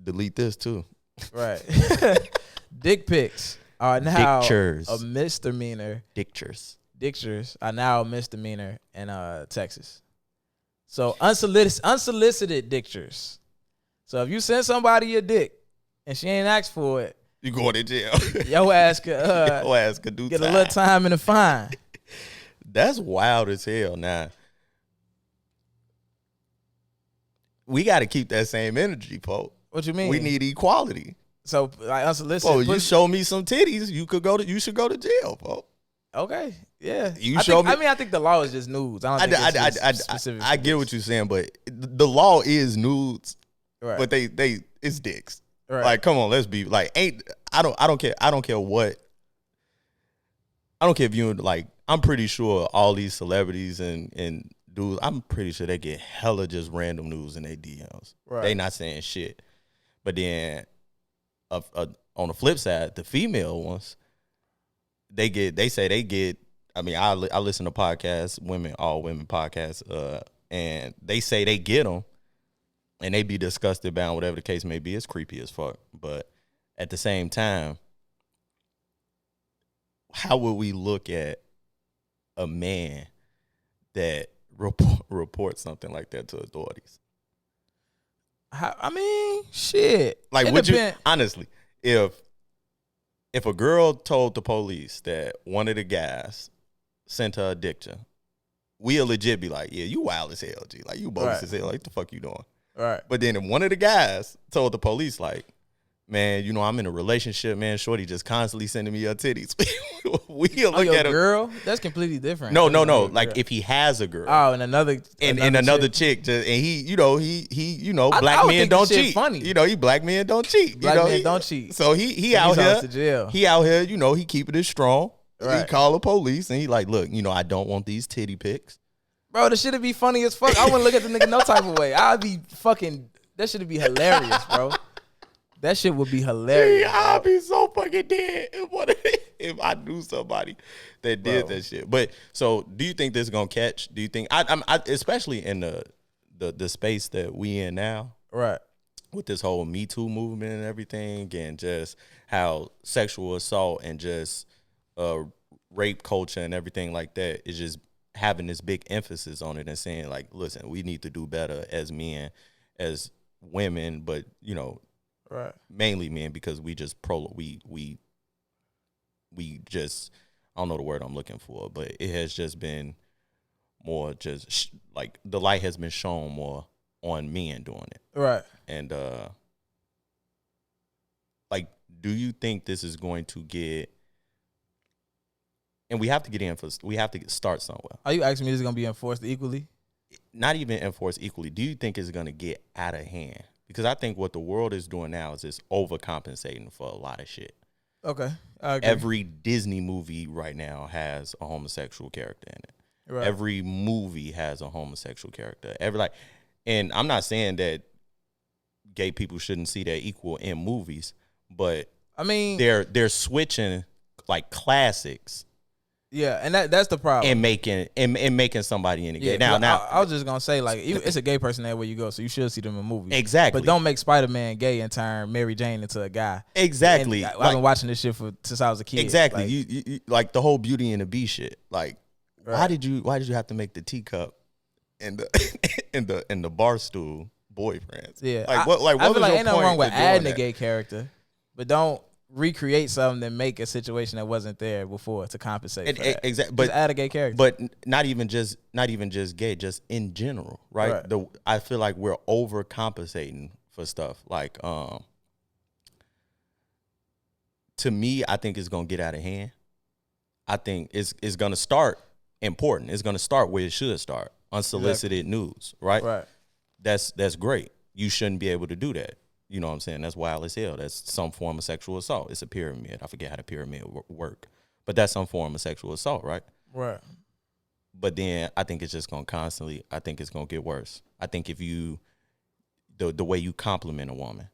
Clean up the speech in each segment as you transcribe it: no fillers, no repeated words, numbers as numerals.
delete this too. Right. Dick pics are now Dictures. a misdemeanor. Dictures. Dictures are now a misdemeanor in Texas. So unsolicited dictures. So if you send somebody a dick and she ain't asked for it, You going to jail. your ass could do get time. a little time in the fine. That's wild as hell. Now, we got to keep that same energy, folks. What you mean? We need equality. So like unsolicited. Oh, you show me some titties, you should go to jail, folks. Okay, yeah. I think the law is just nudes. I don't think it's just specific. I get what you're saying, but the law is nudes, right. but they it's dicks. Right. Like, come on, let's be like, I don't care if you like. I'm pretty sure all these celebrities and dudes, I'm pretty sure they get hella just random news in their DMs. Right. They not saying shit, but then on the flip side, the female ones. I mean, I listen to podcasts, all women podcasts, and they say they get them, and they be disgusted about whatever the case may be. It's creepy as fuck. But at the same time, how would we look at a man that reports something like that to authorities? Shit. Like, would you honestly, if a girl told the police that one of the guys sent her a dicture, we'll legit be like, yeah, you wild as hell, G. Like, you bogus as hell. Like, what the fuck you doing? Right. But then if one of the guys told the police, like, man, I'm in a relationship, man. Shorty just constantly sending me her titties. We'll look at him. Girl? That's completely different. No. Like, if he has a girl. Oh, and another chick just, and he black men don't cheat. Funny. He black men don't cheat. Black men don't cheat. So he out here. To jail. He out here, he keeping it strong. Right. He call the police and he like, look, I don't want these titty pics. Bro, the shit'd be funny as fuck. I wouldn't look at the nigga no type of way. I'd be fucking, that shit'd be hilarious, bro. That shit would be hilarious. I'd be so fucking dead if I knew somebody that did that shit. But so, do you think this is gonna catch? Do you think I especially in the space that we in now, right? With this whole Me Too movement and everything, and just how sexual assault and just rape culture and everything like that is just having this big emphasis on it and saying like, listen, we need to do better as men, as women, but right, mainly men, because we just we just, I don't know the word I'm looking for, but it has just been more just like the light has been shown more on men doing it, right? And like, do you think this is going to get? And we have to get in we have to start somewhere. Are you asking me is it gonna be enforced equally? Not even enforced equally. Do you think it's gonna get out of hand? Because I think what the world is doing now is just overcompensating for a lot of shit. Okay, I agree. Every Disney movie right now has a homosexual character in it. Right. Every movie has a homosexual character. And I'm not saying that gay people shouldn't see their equal in movies, but I mean, they're switching like classics. Yeah, and that's the problem. And making somebody in a gay. Now I was just gonna say, like, it's a gay person everywhere you go, so you should see them in movies. Exactly. But don't make Spider-Man gay and turn Mary Jane into a guy. Exactly. I've been watching this shit since I was a kid. Exactly. Like, you like the whole Beauty and the Beast shit. Like, right. Why did you have to make the teacup and the bar stool boyfriends? Yeah. Like what? Like, I what feel was like your ain't nothing point wrong with adding that? a gay character, but don't recreate something that make a situation that wasn't there before to compensate for that. Exactly, but just add a gay character. But not even just gay, just in general, right? I feel like we're overcompensating for stuff. Like, to me, I think it's gonna get out of hand. I think it's gonna start important. It's gonna start where it should start. Unsolicited news, right? Right. That's great. You shouldn't be able to do that. You know what I'm saying? That's wild as hell. That's some form of sexual assault. It's a pyramid. I forget how the pyramid work, but that's some form of sexual assault, right? Right. But then I think it's just gonna constantly. I think it's gonna get worse. I think if you, the way you compliment a woman,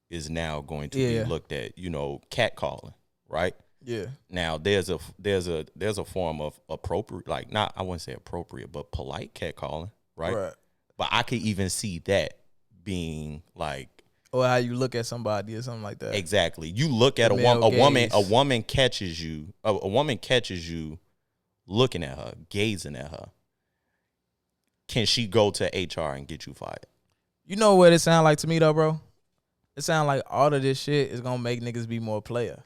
is now going to be looked at. Catcalling, right? Yeah. Now there's a form of appropriate, like, not, I wouldn't say appropriate, but polite catcalling, right? Right. But I could even see that being like, Or how you look at somebody or something like that. Exactly. You look at a woman catches you. A woman catches you looking at her, gazing at her. Can she go to HR and get you fired? You know what it sound like to me though, bro? It sound like all of this shit is gonna make niggas be more player.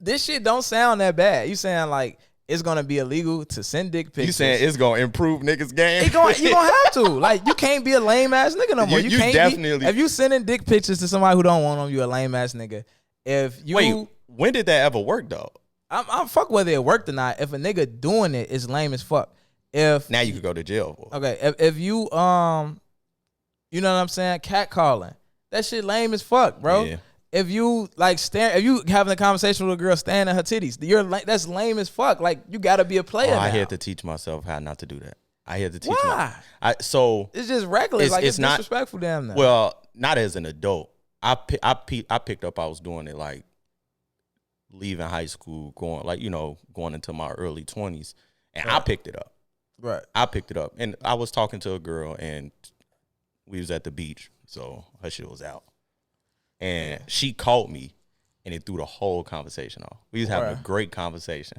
This shit don't sound that bad. You saying like it's gonna be illegal to send dick pictures. You saying it's gonna improve niggas' game? You gonna have to. Like, you can't be a lame ass nigga no more. You can't definitely. If you sending dick pictures to somebody who don't want them, you a lame ass nigga. If you wait, when did that ever work though? I'm fuck whether it worked or not. If a nigga doing it is lame as fuck. If now you could go to jail for it. Okay, if you you know what I'm saying, catcalling, that shit lame as fuck, bro. Yeah. If you like if you having a conversation with a girl staring at her titties, that's lame as fuck. Like, you gotta be a player. I had to teach myself how not to do that. I had to teach. Why? So it's just reckless. It's not disrespectful to them. Well, not as an adult. I picked up. I was doing it like leaving high school, going into my early 20s, and right. I picked it up. Right. I picked it up, and I was talking to a girl, and we was at the beach, so her shit was out. And she caught me, and it threw the whole conversation off. We was having a great conversation,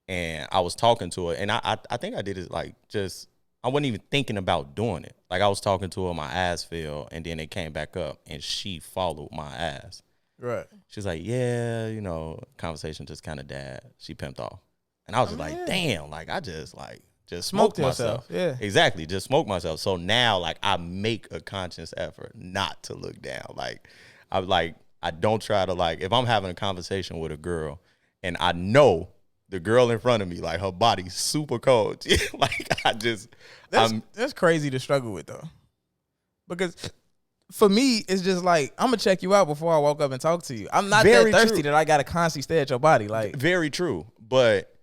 and I was talking to her, and I think I did it like just I wasn't even thinking about doing it. Like, I was talking to her, my ass fell, and then it came back up, and she followed my ass. Right. She's like, yeah, conversation just kind of died. She pimped off, and I was just like, damn, like I just smoked myself. Yeah, exactly, just smoked myself. So now, like, I make a conscious effort not to look down. I don't try to, like, if I'm having a conversation with a girl and I know the girl in front of me, like, her body's super cold, like, that's crazy to struggle with though, because for me it's just like, I'm gonna check you out before I walk up and talk to you. I'm not that thirsty that I gotta constantly stare at your body. Like, very true, but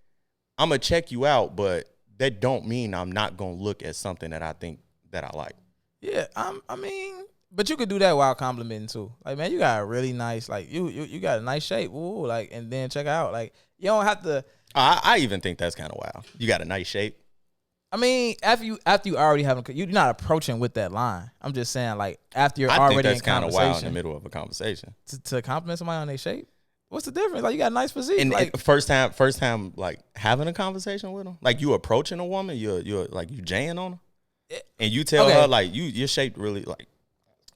I'm gonna check you out, but that don't mean I'm not gonna look at something that I think that I like. Yeah, I mean, but you could do that while complimenting too. Like, man, you got a really nice, like, you got a nice shape. Ooh, like, and then check out. Like, you don't have to. I even think that's kind of wild. You got a nice shape. I mean, after you already have, you're not approaching with that line. I'm just saying, like, after you're already in conversation. I think that's kind of wild in the middle of a conversation. To compliment somebody on their shape. What's the difference? Like, you got a nice physique. And like, first time, like, having a conversation with them, like, you approaching a woman, you're like, you jaying on her, and you tell her, like, you're shaped really, like.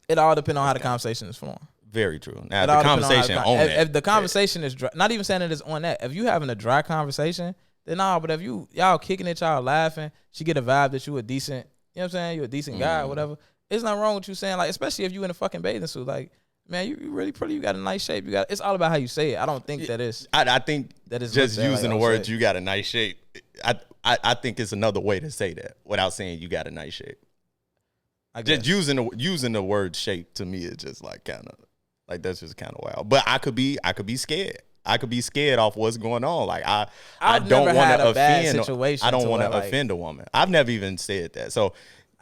It all depends on how the conversation is flowing. Very true. Now, the conversation on that. If the conversation is dry, not even saying it is on that. If you having a dry conversation, then no. But if y'all kicking it, y'all laughing, she get a vibe that you a decent, you know what I'm saying? You a decent guy or whatever. It's not wrong with you saying, like, especially if you in a fucking bathing suit, like, man, you really pretty. You got a nice shape. It's all about how you say it. I don't think that is. I think that is just using the words "you got a nice shape." I think it's another way to say that without saying you got a nice shape. Just using the word "shape" to me is just like kind of like, that's just kind of wild. But I could be scared. I could be scared off what's going on. Like, I don't want to offend. I don't want to offend a woman. I've never even said that. So.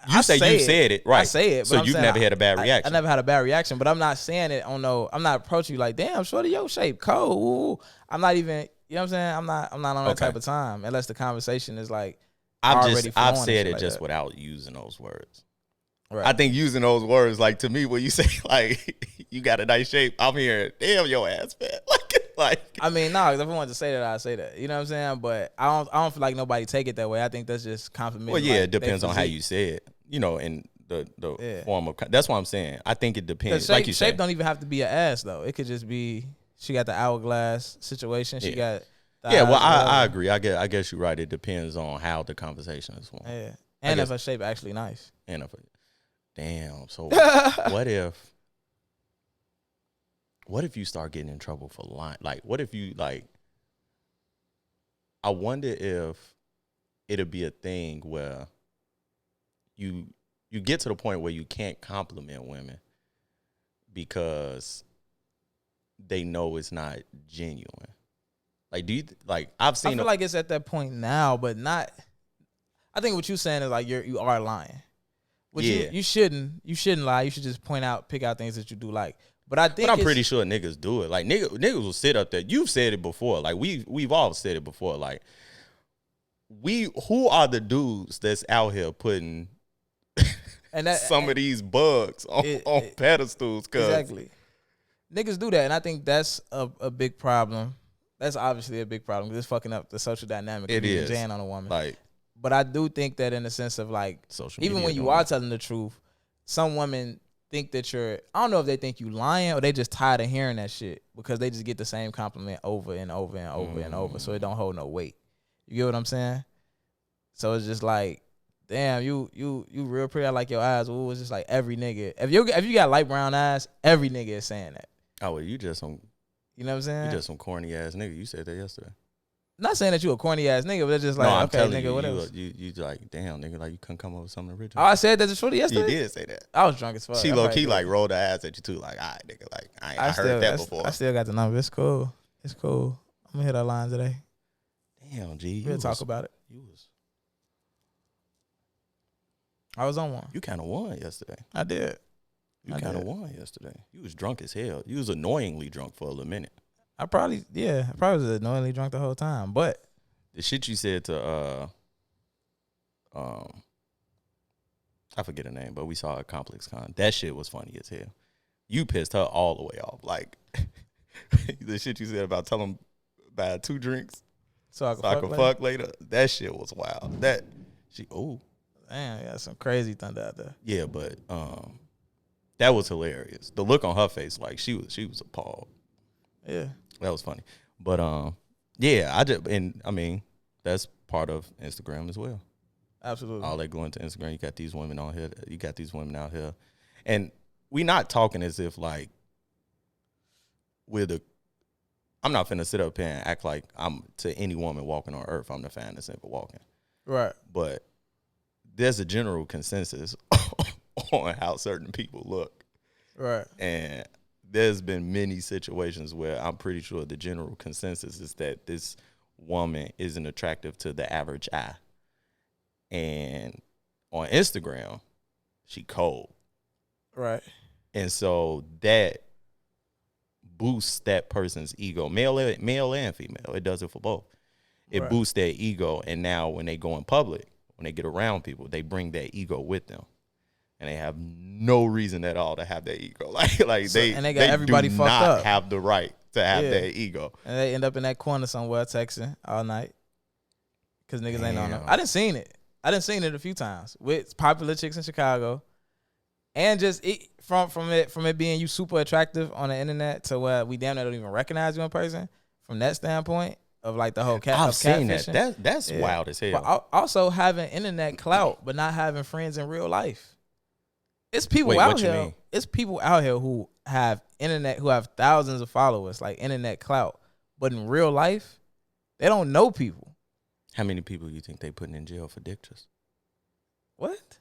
You said it, right? I say it, so you've never had a bad reaction. I never had a bad reaction, but I'm not saying it on no. I'm not approaching you like, damn, shorty, your shape cold. Ooh. I'm not even. You know what I'm saying? I'm not on that type of time unless the conversation is like. I've said it just without using those words. Right. I think using those words, like, to me, when you say, like, you got a nice shape, I'm hearing, damn, your ass fat. Like, I mean, no, if I wanted to say that, I'd say that. You know what I'm saying? But I don't feel like nobody take it that way. I think that's just compliment. Well, yeah, it depends on how you say it. In the form of. That's what I'm saying. I think it depends. Shape, like you shape don't even have to be an ass though. It could just be she got the hourglass situation. She got. Well, I agree. I guess you're right. It depends on how the conversation is formed. Yeah, and if her shape actually nice. And damn. So what if you start getting in trouble for lying? Like, what if you, like, I wonder if it'll be a thing where you get to the point where you can't compliment women because they know it's not genuine. Like, do you, like, I feel like it's at that point now, but not, I think what you're saying is, like, you are lying. Which you shouldn't lie. You should just pick out things that you do like. But I'm pretty sure niggas do it. Like, niggas will sit up there. You've said it before. Like, we've all said it before. Like, who are the dudes that's out here putting And that some of these bugs on pedestals. Exactly. Niggas do that, and I think that's a big problem. That's obviously a big problem because it's fucking up the social dynamic. It is. Jaying on a woman. Like, but I do think that in the sense of like, social even media when you doing are it. telling the truth, some women think that you're, I don't know if they think you lying or they just tired of hearing that shit because they just get the same compliment over and over and over and over. So it don't hold no weight. You get what I'm saying? So it's just like, damn, you real pretty. I like your eyes. Ooh, it's just like every nigga. If you got light brown eyes, every nigga is saying that. Oh, well, you just some. You know what I'm saying? You just some corny ass nigga. You said that yesterday. Not saying that you a corny ass nigga, but it's just like, no, I'm okay, telling nigga, you, whatever. You like, damn, nigga, like you couldn't come up with something original. Oh, I said that to Shorty yesterday. You did say that. I was drunk as fuck. She low key like rolled her ass at you too. Like, all right, nigga, like I heard that before. I still got the number. It's cool. It's cool. I'm gonna hit our line today. Damn, G, We'll talk about it. I was on one. You kind of won yesterday. I did. You kind of won yesterday. You was drunk as hell. You was annoyingly drunk for a little minute. I probably was annoyingly drunk the whole time. But the shit you said to I forget her name, but we saw her at Complex Con. That shit was funny as hell. You pissed her all the way off. Like the shit you said about telling buy 2 drinks so I could fuck later. That shit was wild. That she damn, yeah, some crazy thunder out there. Yeah, but that was hilarious. The look on her face, like she was appalled. Yeah, that was funny. But yeah, I mean that's part of Instagram as well. Absolutely. All that going to Instagram, you got these women on here. You got these women out here, and we not talking as if like I'm not finna sit up here and act like I'm to any woman walking on earth. I'm the finest ever walking. Right. But there's a general consensus on how certain people look. Right. And there's been many situations where I'm pretty sure the general consensus is that this woman isn't attractive to the average eye. And on Instagram, she cold. Right. And so that boosts that person's ego, male and female. It does it for both. It boosts their ego. And now when they go in public, when they get around people, they bring their ego with them. And they have no reason at all to have their ego. They got everybody fucked up. Not have the right to have their ego. And they end up in that corner somewhere texting all night. Because niggas ain't on them. I done seen it a few times with popular chicks in Chicago. And just from it being you super attractive on the internet to where we damn near don't even recognize you in person. From that standpoint of like the whole I've seen that. That's wild as hell. But also having internet clout, but not having friends in real life. It's people out here. It's people out here who have thousands of followers, like internet clout, but in real life, they don't know people. How many people you think they putting in jail for Dictures? What?